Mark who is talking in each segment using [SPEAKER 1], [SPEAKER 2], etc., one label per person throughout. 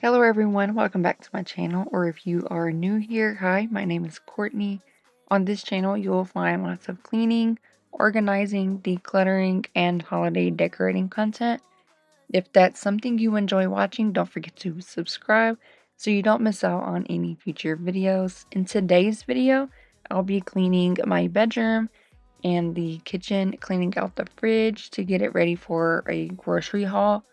[SPEAKER 1] Hello everyone, welcome back to my channel, or if you are new here, hi, my name is Courtney. On this channel, you will find lots of cleaning, organizing, decluttering, and holiday decorating content. If that's something you enjoy watching, don't forget to subscribe so you don't miss out on any future videos. In today's video, I'll be cleaning my bedroom and the kitchen, cleaning out the fridge to get it ready for a grocery haul,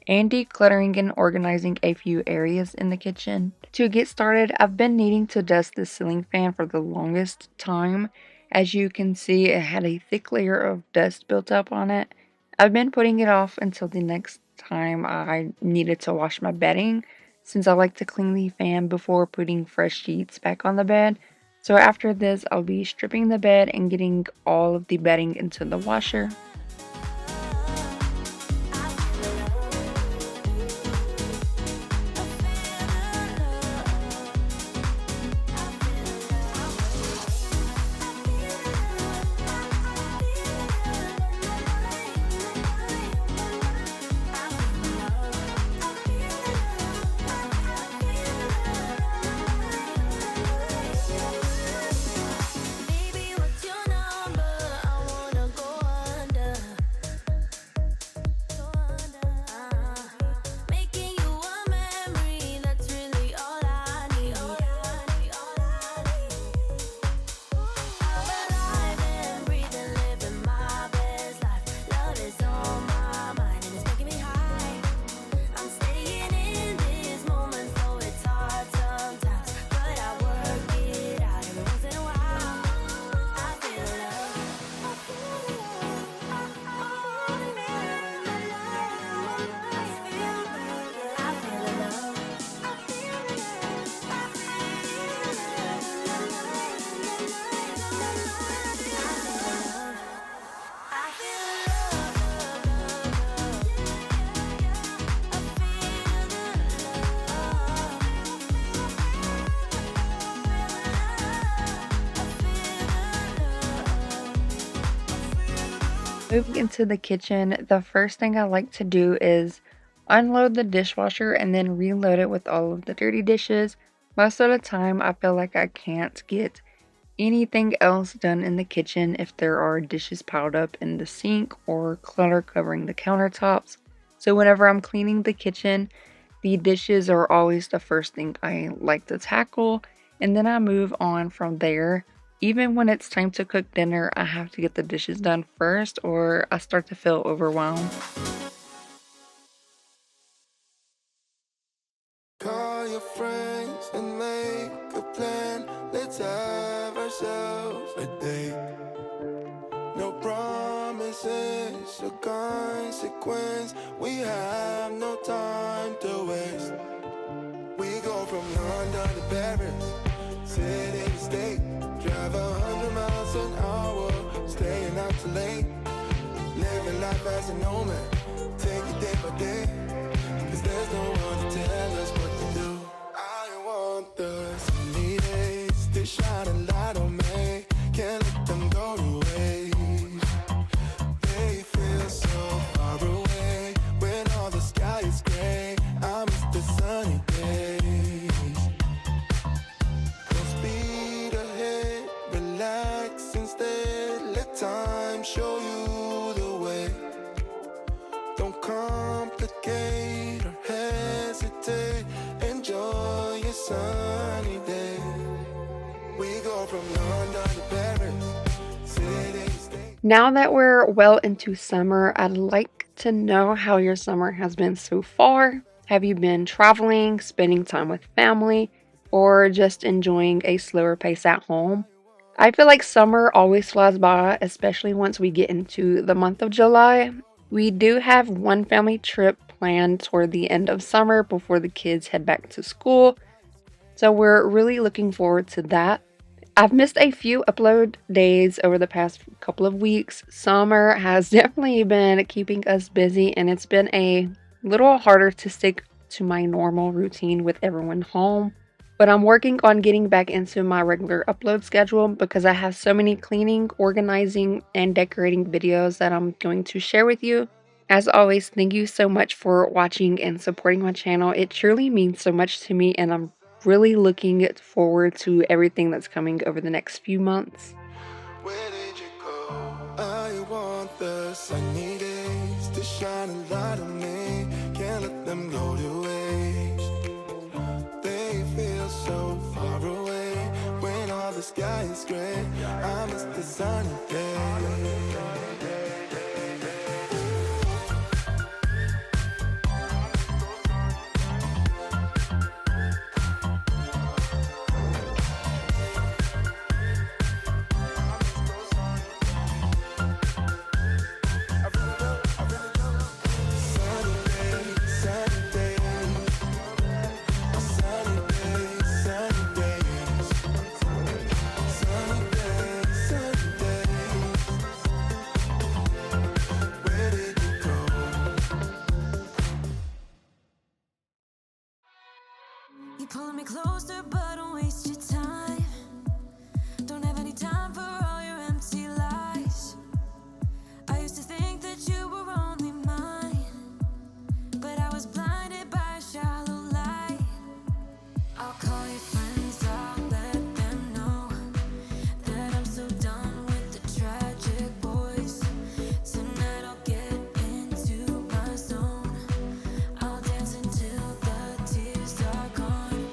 [SPEAKER 1] and decluttering and organizing a few areas in the kitchen. To get started, I've been needing to dust the ceiling fan for the longest time. As you can see, it had a thick layer of dust built up on it. I've been putting it off until the next time I needed to wash my bedding, since I like to clean the fan before putting fresh sheets back on the bed. So after this, I'll be stripping the bed and getting all of the bedding into the washer. Moving into the kitchen, the first thing I like to do is unload the dishwasher and then reload it with all of the dirty dishes. Most of the time, I feel like I can't get anything else done in the kitchen if there are dishes piled up in the sink or clutter covering the countertops. So whenever I'm cleaning the kitchen, the dishes are always the first thing I like to tackle, and then I move on from there. Even when it's time to cook dinner, I have to get the dishes done first or I start to feel overwhelmed.
[SPEAKER 2] Call your friends and make a plan. Let's have ourselves a date. No promises or consequence. We have no time to waste. We go from London to Paris, city to state. Drive 100 miles an hour, staying out too late. Living life as a nomad, take it day by day. Cause there's no one to tell us what to do. I want the sunny days to shine a light on me. Can't let them go to waste. They feel so far away when all the sky is gray. I miss the sunny days. Full speed ahead, relax instead. Let time show you the way. Don't complicate or hesitate. Enjoy your sunny day. We go from London to Paris, city to state.
[SPEAKER 1] Now that we're well into summer, I'd like to know how your summer has been so far. Have you been traveling, spending time with family, or just enjoying a slower pace at home? I feel like summer always flies by, especially once we get into the month of July. We do have one family trip planned toward the end of summer before the kids head back to school, so we're really looking forward to that. I've missed a few upload days over the past couple of weeks. Summer has definitely been keeping us busy, and it's been a little harder to stick to my normal routine with everyone home. But I'm working on getting back into my regular upload schedule because I have so many cleaning, organizing, and decorating videos that I'm going to share with you. As always, thank you so much for watching and supporting my channel. It truly means so much to me, and I'm really looking forward to everything that's coming over the next few months.
[SPEAKER 2] Where did you go? I want the sunny days to shine a light on me. Can't let them go to waste. They feel so far away when all the sky is gray. I miss the sunny days.
[SPEAKER 3] You pulling me closer, but don't waste your time. Don't have any time for all your empty lies. I used to think that you were only mine, but I was blinded by a shallow light. I'll call your friends, I'll let them know that I'm so done with the tragic boys. Tonight I'll get into my zone. I'll dance until the tears are gone.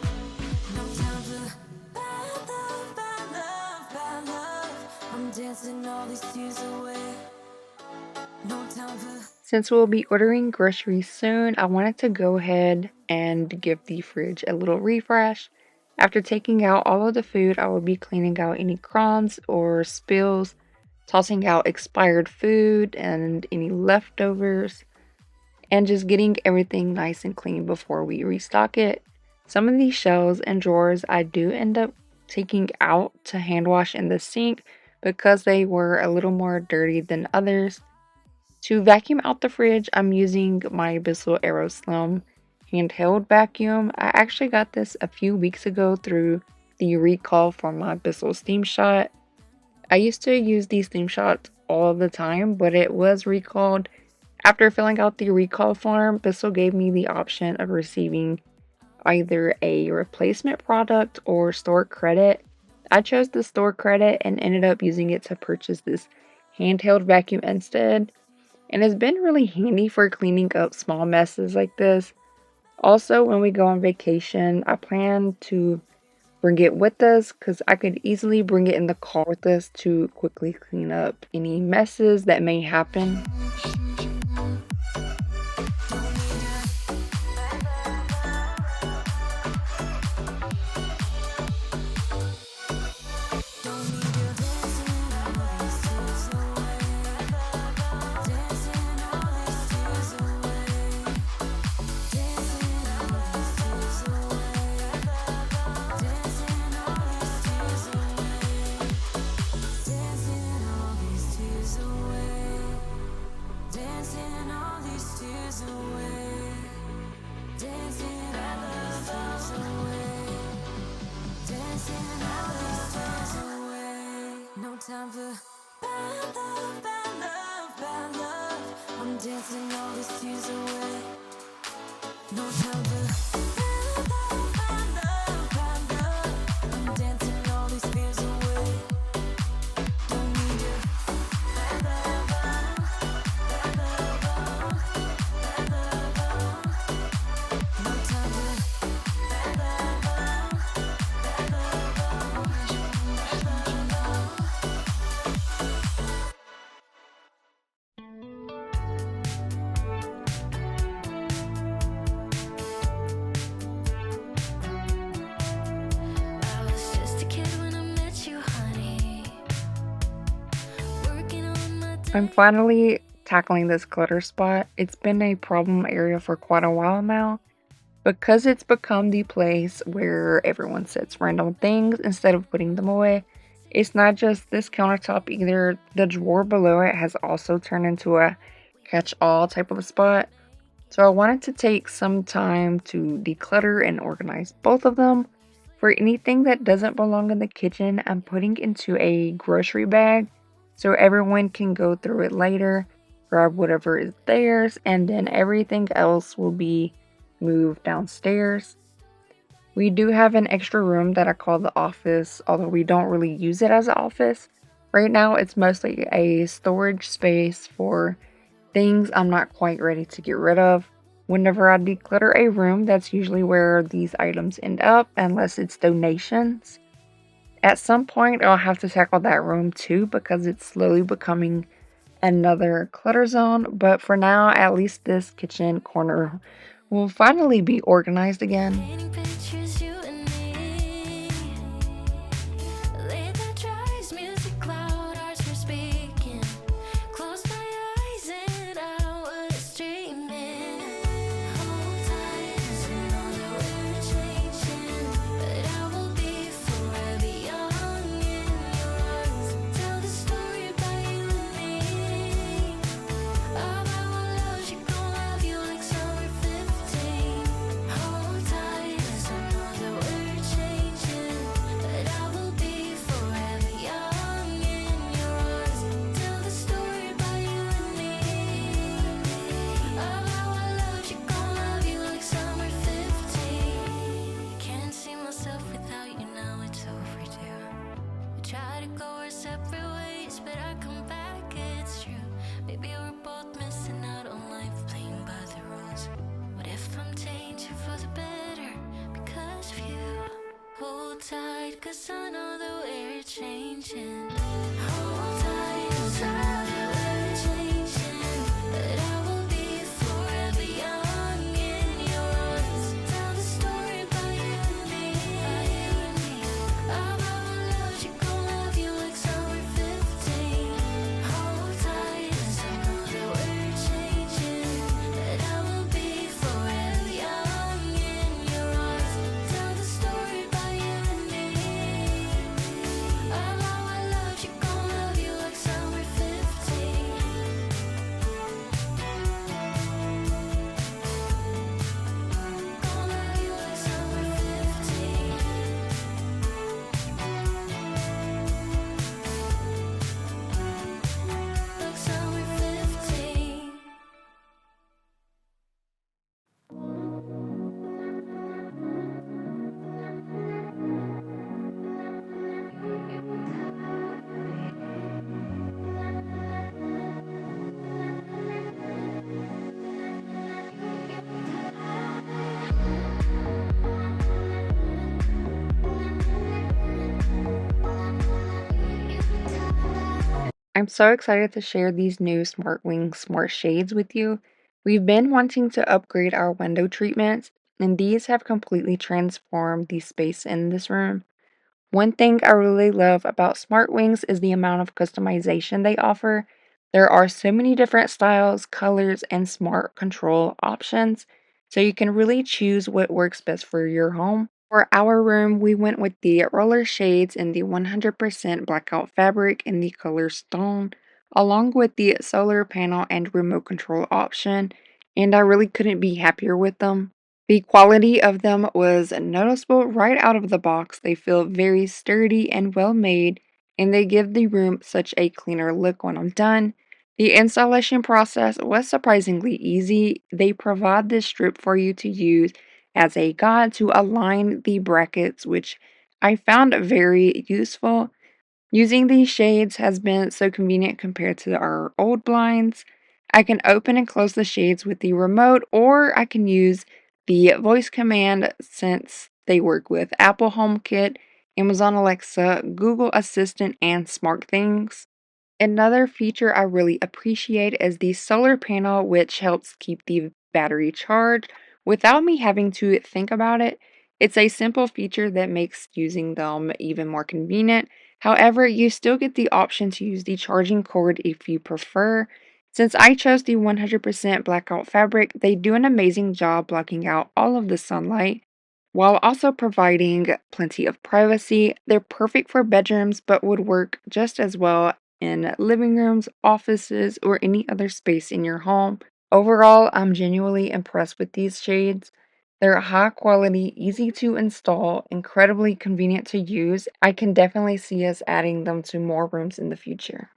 [SPEAKER 3] No time for bad love, bad love, bad love. I'm dancing all these tears away. No time for.
[SPEAKER 1] Since we'll be ordering groceries soon, I wanted to go ahead and give the fridge a little refresh. After taking out all of the food, I will be cleaning out any crumbs or spills, tossing out expired food and any leftovers, and just getting everything nice and clean before we restock it. Some of these shelves and drawers I do end up taking out to hand wash in the sink because they were a little more dirty than others. To vacuum out the fridge, I'm using my Bissell Aero Slim handheld vacuum. I actually got this a few weeks ago through the recall for my Bissell Steam Shot. I used to use these Steam Shots all the time, but it was recalled. After filling out the recall form, Bissell gave me the option of receiving either a replacement product or store credit. I chose the store credit and ended up using it to purchase this handheld vacuum instead, and it's been really handy for cleaning up small messes like this. Also, when we go on vacation, I plan to bring it with us because I could easily bring it in the car with us to quickly clean up any messes that may happen.
[SPEAKER 3] Time for bad love, bad love, bad love. I'm dancing all these tears away. No time for bad love, bad love, bad love. I'm dancing all these fears away. Don't need you. Bad love, bad love, bad love. No time for bad love, bad love. I was just a kid when I met you, honey. Working on my
[SPEAKER 1] I'm finally tackling this clutter spot. It's been a problem area for quite a while now because it's become the place where everyone sets random things instead of putting them away. It's not just this countertop either. The drawer below it has also turned into a catch-all type of a spot. So I wanted to take some time to declutter and organize both of them. For anything that doesn't belong in the kitchen, I'm putting into a grocery bag so everyone can go through it later. grab whatever is theirs, and then everything else will be moved downstairs. We do have an extra room that I call the office, although we don't really use it as an office. Right now, it's mostly a storage space for things I'm not quite ready to get rid of. Whenever I declutter a room, that's usually where these items end up, unless it's donations. At some point, I'll have to tackle that room too because it's slowly becoming another clutter zone. But for now, at least this kitchen corner will finally be organized again.
[SPEAKER 3] Painting pictures, you and me. Late night drives, music loud, hearts were speaking. Close my eyes and I was dreaming. Hold tight, 'cause I know that we're changing, but I will be forever young in your arms. Tell the story about you and me. About what love, she gon' love you like summer 15. Hold tight, 'cause I know that we're changing, but I will be forever young in your arms. Tell the story about you and me. About what love, she gon' love you like summer 15. Can't see myself without you now, it's overdue. We try to go our separate ways, but I come back, it's true. Maybe we're both missing out on life, playing by the rules. What if I'm changing for the better because of you? Hold tight, 'cause I know that we're changing. Hold tight, 'cause I know that we're changing, but I will be forever young in your arms. Tell the story about you and me. About what love, she gon' love you like summer 15. Hold tight, 'cause I know that we're changing, but I will be forever young in your arms. Tell the story about you and me. About what love, she gon' love you like summer 15. Gon' love you like summer 15. Like summer 15.
[SPEAKER 1] I'm so excited to share these new SmartWings Smart Shades with you. We've been wanting to upgrade our window treatments, and these have completely transformed the space in this room. One thing I really love about SmartWings is the amount of customization they offer. There are so many different styles, colors, and smart control options, so you can really choose what works best for your home. For our room, we went with the roller shades in the 100% blackout fabric in the color stone, along with the solar panel and remote control option, and I really couldn't be happier with them. The quality of them was noticeable right out of the box. They feel very sturdy and well made, and they give the room such a cleaner look when I'm done. The installation process was surprisingly easy. They provide this strip for you to use as a guide to align the brackets, which I found very useful. Using these shades has been so convenient compared to our old blinds. I can open and close the shades with the remote, or I can use the voice command since they work with Apple HomeKit, Amazon Alexa, Google Assistant, and SmartThings. Another feature I really appreciate is the solar panel, which helps keep the battery charged without me having to think about it. It's a simple feature that makes using them even more convenient. However, you still get the option to use the charging cord if you prefer. Since I chose the 100% blackout fabric, they do an amazing job blocking out all of the sunlight while also providing plenty of privacy. They're perfect for bedrooms but would work just as well in living rooms, offices, or any other space in your home. Overall, I'm genuinely impressed with these shades. They're high quality, easy to install, incredibly convenient to use. I can definitely see us adding them to more rooms in the future.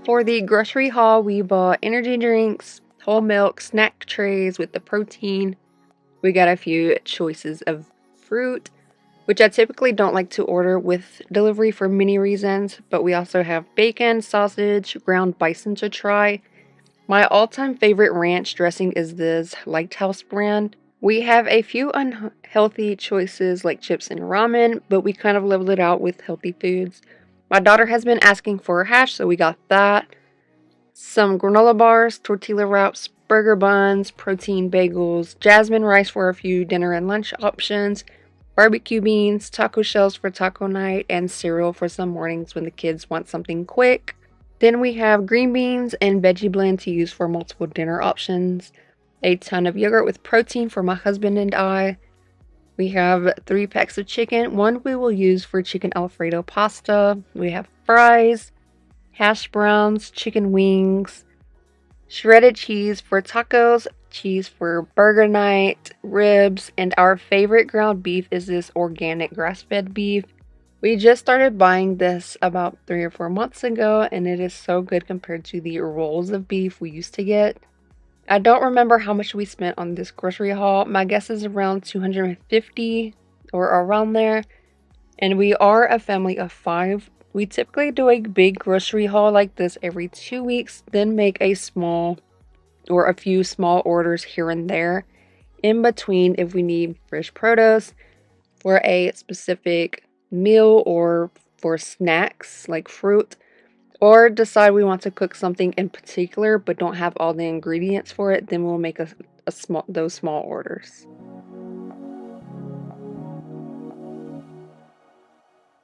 [SPEAKER 1] For the grocery haul, we bought energy drinks, whole milk, snack trays with the protein. We got a few choices of fruit, which I typically don't like to order with delivery for many reasons, but we also have bacon, sausage, ground bison to try. My all-time favorite ranch dressing is this Lighthouse brand. We have a few unhealthy choices like chips and ramen, but we kind of leveled it out with healthy foods. My daughter has been asking for a hash, so we got that. Some granola bars, tortilla wraps, burger buns, protein bagels, jasmine rice for a few dinner and lunch options, barbecue beans, taco shells for taco night, and cereal for some mornings when the kids want something quick. Then we have green beans and veggie blend to use for multiple dinner options, a ton of yogurt with protein for my husband and I. We have 3 packs of chicken. One we will use for chicken Alfredo pasta. We have fries, hash browns, chicken wings, shredded cheese for tacos, cheese for burger night, ribs, and our favorite ground beef is this organic grass-fed beef. We just started buying this about 3 or 4 months ago, and it is so good compared to the rolls of beef we used to get. I don't remember how much we spent on this grocery haul. My guess is around $250 or around there. And we are a family of 5. We typically do a big grocery haul like this every 2 weeks, then make a small or a few small orders here and there in between if we need fresh produce for a specific meal or for snacks like fruit, or decide we want to cook something in particular but don't have all the ingredients for it, then we'll make those small orders.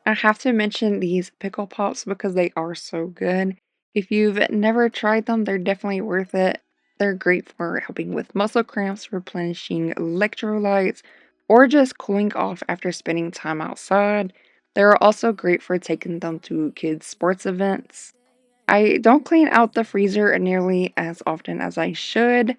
[SPEAKER 1] I have to mention these pickle pops because they are so good. If you've never tried them, they're definitely worth it. They're great for helping with muscle cramps, replenishing electrolytes, or just cooling off after spending time outside. They're also great for taking them to kids' sports events. I don't clean out the freezer nearly as often as I should,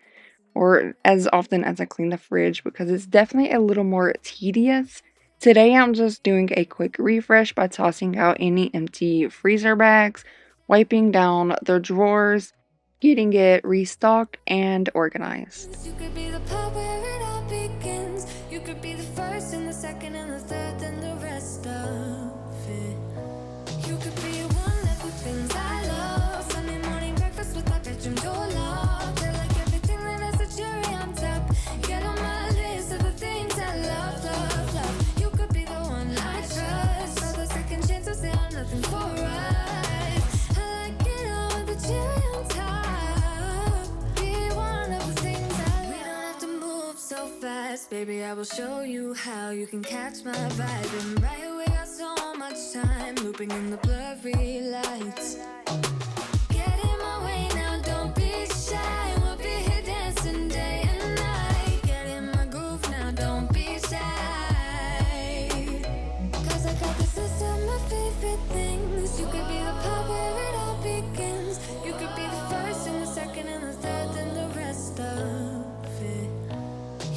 [SPEAKER 1] or as often as I clean the fridge because it's definitely a little more tedious. Today I'm just doing a quick refresh by tossing out any empty freezer bags, wiping down the drawers, getting it restocked and organized.
[SPEAKER 3] You could be the part where it all begins. You could be the first and the second and the third and the rest of it. You could be one of the things I love. Sunday morning breakfast with my bedroom door locked. I like everything that has a cherry on top. Get on my list of the things I love, love, love. You could be the one I trust. All the second chances, they are nothing for us. I like it all with the cherry on top. Be one of the things I love. We don't have to move so fast, baby. I will show you how you can catch my vibe. And right away, got so much time looping in the blurry lights. Get in my way now, don't be shy. We'll be here dancing day and night. Get in my groove now, don't be shy. Cause I got this list of my favorite things. You could be the part where it all begins. You could be the first and the second and the third and the rest of it.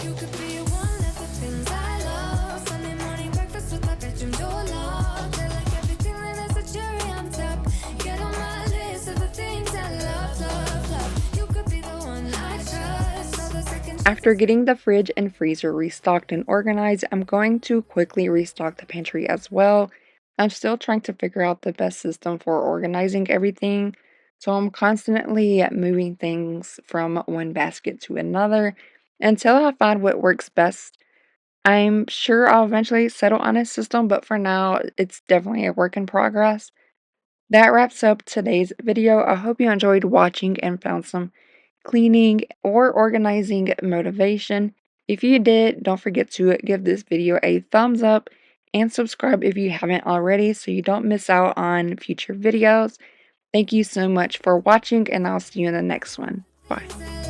[SPEAKER 3] You could be one of the things I love. Sunday morning breakfast with my bedroom door locked. I like everything that has a cherry on top. Get on my list of the things I love, love, love. You could be the one I trust. All the second
[SPEAKER 1] After getting the fridge and freezer restocked and organized, I'm going to quickly restock the pantry as well. I'm still trying to figure out the best system for organizing everything, so I'm constantly moving things from one basket to another until I find what works best. I'm sure I'll eventually settle on a system, but for now, it's definitely a work in progress. That wraps up today's video. I hope you enjoyed watching and found some cleaning or organizing motivation. If you did, don't forget to give this video a thumbs up and subscribe if you haven't already so you don't miss out on future videos. Thank you so much for watching, and I'll see you in the next one. Bye.